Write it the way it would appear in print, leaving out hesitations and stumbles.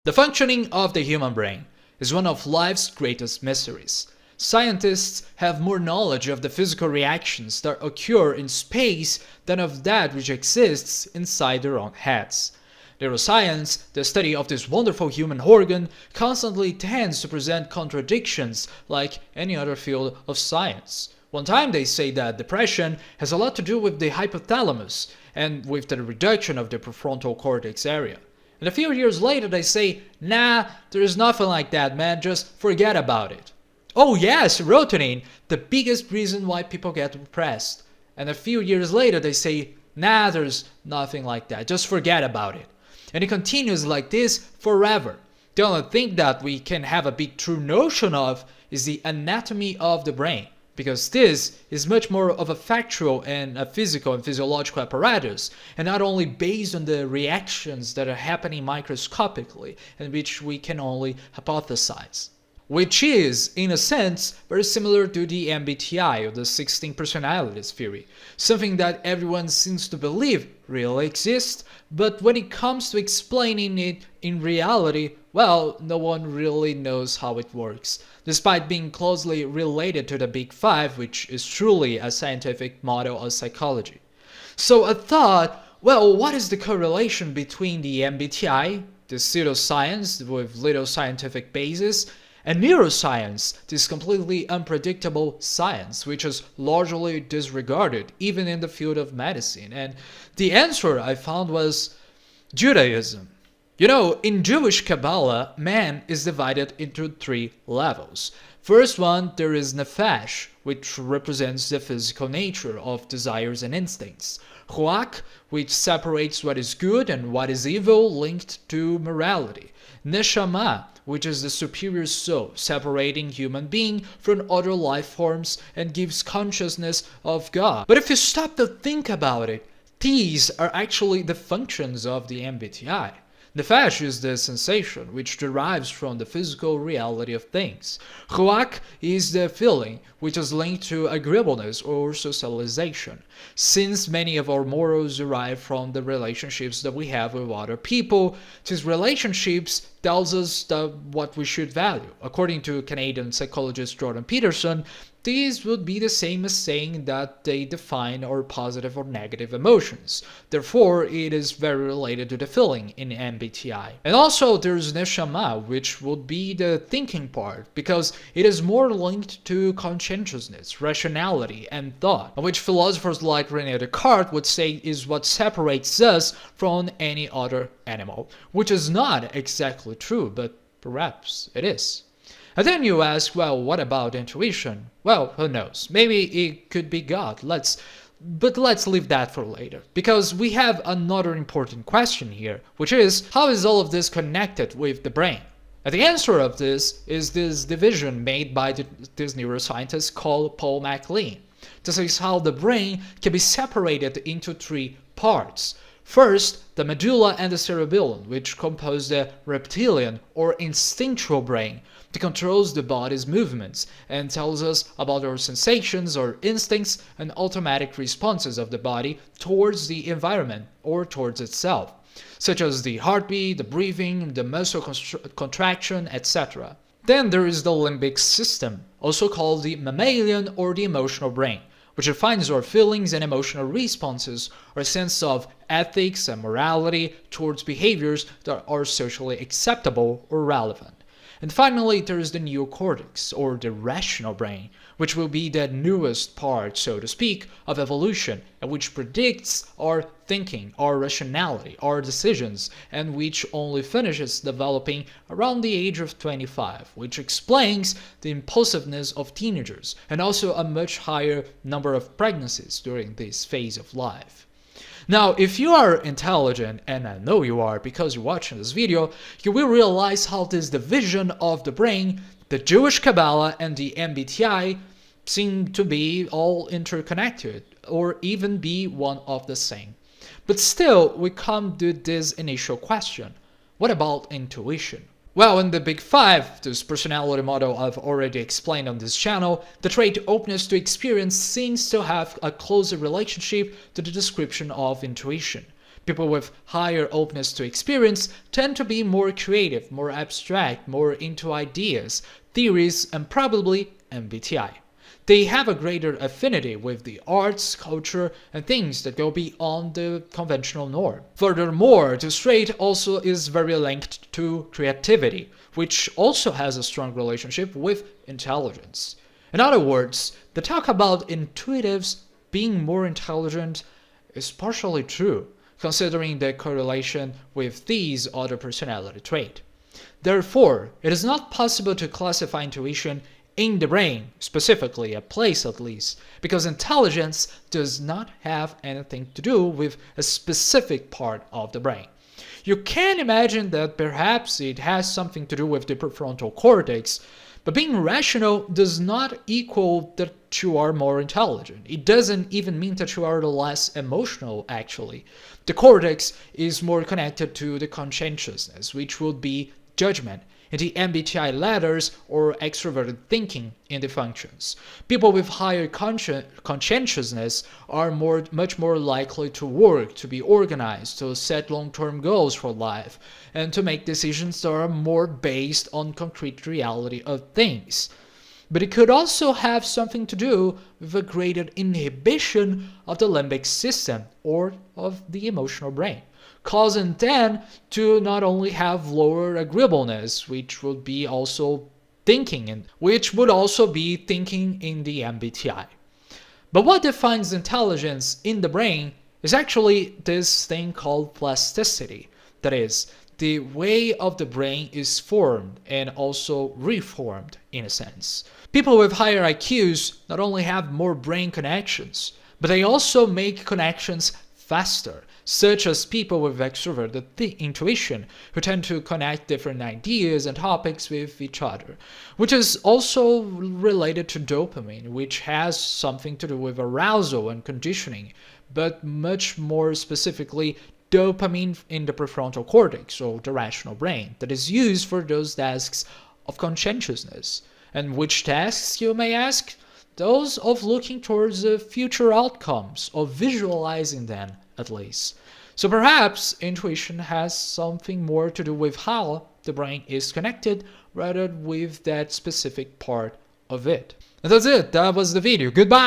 The functioning of the human brain is one of life's greatest mysteries. Scientists have more knowledge of the physical reactions that occur in space than of that which exists inside their own heads. Neuroscience, the study of this wonderful human organ, constantly tends to present contradictions like any other field of science. One time they say that depression has a lot to do with the hypothalamus and with the reduction of the prefrontal cortex area. And a few years later they say, nah, there's nothing like that, man, just forget about it. Oh yes, serotonin, the biggest reason why people get depressed. And a few years later they say, nah, there's nothing like that, just forget about it. And it continues like this forever. The only thing that we can have a big true notion of is the anatomy of the brain, because this is much more of a factual and a physical and physiological apparatus, and not only based on the reactions that are happening microscopically and which we can only hypothesize. Which is, in a sense, very similar to the MBTI, or the 16 personalities theory, something that everyone seems to believe really exists, but when it comes to explaining it in reality, well, no one really knows how it works, despite being closely related to the Big Five, which is truly a scientific model of psychology. So I thought, well, what is the correlation between the MBTI, the pseudoscience with little scientific basis, and neuroscience, this completely unpredictable science, which is largely disregarded even in the field of medicine? And the answer I found was Judaism. You know, in Jewish Kabbalah, man is divided into 3 levels. First one, there is Nefesh, which represents the physical nature of desires and instincts. Ruach, which separates what is good and what is evil, linked to morality. Neshama, which is the superior soul, separating human being from other life forms and gives consciousness of God. But if you stop to think about it, these are actually the functions of the MBTI. Nefesh is the sensation, which derives from the physical reality of things. Ruach is the feeling, which is linked to agreeableness or socialization. Since many of our morals derive from the relationships that we have with other people, these relationships tells us what we should value. According to Canadian psychologist Jordan Peterson, these would be the same as saying that they define our positive or negative emotions. Therefore, it is very related to the feeling in MBTI. And also there's Neshama, which would be the thinking part, because it is more linked to conscientiousness, rationality, and thought, which philosophers like René Descartes would say is what separates us from any other animal, which is not exactly true, but perhaps it is. And then you ask, well, what about intuition? Well, who knows? Maybe it could be God. But let's leave that for later, because we have another important question here, which is, how is all of this connected with the brain? And the answer of this is this division made by this neuroscientist called Paul MacLean. This is how the brain can be separated into 3 parts. First, the medulla and the cerebellum, which compose the reptilian or instinctual brain, that controls the body's movements and tells us about our sensations or instincts and automatic responses of the body towards the environment or towards itself, such as the heartbeat, the breathing, the muscle contraction, etc. Then there is the limbic system, also called the mammalian or the emotional brain, which defines our feelings and emotional responses, our sense of ethics and morality towards behaviors that are socially acceptable or relevant. And finally, there is the neocortex, or the rational brain, which will be the newest part, so to speak, of evolution, and which predicts our thinking, our rationality, our decisions, and which only finishes developing around the age of 25, which explains the impulsiveness of teenagers, and also a much higher number of pregnancies during this phase of life. Now, if you are intelligent, and I know you are because you're watching this video, you will realize how this division of the brain, the Jewish Kabbalah and the MBTI, seem to be all interconnected, or even be one of the same. But still, we come to this initial question: what about intuition? Well, in the Big Five, this personality model I've already explained on this channel, the trait openness to experience seems to have a closer relationship to the description of intuition. People with higher openness to experience tend to be more creative, more abstract, more into ideas, theories, and probably MBTI. They have a greater affinity with the arts, culture, and things that go beyond the conventional norm. Furthermore, the trait also is very linked to creativity, which also has a strong relationship with intelligence. In other words, the talk about intuitives being more intelligent is partially true, considering the correlation with these other personality traits. Therefore, it is not possible to classify intuition in the brain, specifically a place at least, because intelligence does not have anything to do with a specific part of the brain. You can imagine that perhaps it has something to do with the prefrontal cortex, but being rational does not equal that you are more intelligent. It doesn't even mean that you are less emotional, actually. The cortex is more connected to the conscientiousness, which would be judgment, in the MBTI letters, or extroverted thinking in the functions. People with higher conscientiousness are much more likely to work, to be organized, to set long-term goals for life, and to make decisions that are more based on concrete reality of things. But it could also have something to do with a greater inhibition of the limbic system, or of the emotional brain, causing them to not only have lower agreeableness, which would be also thinking in the MBTI. But what defines intelligence in the brain is actually this thing called plasticity. That is, the way of the brain is formed and also reformed in a sense. People with higher IQs not only have more brain connections, but they also make connections faster, such as people with extroverted intuition, who tend to connect different ideas and topics with each other, which is also related to dopamine, which has something to do with arousal and conditioning, but much more specifically dopamine in the prefrontal cortex, or the rational brain, that is used for those tasks of conscientiousness. And which tasks, you may ask? Those of looking towards the future outcomes, of visualizing them at least. So perhaps intuition has something more to do with how the brain is connected rather with that specific part of it. And that's it. That was the video. Goodbye.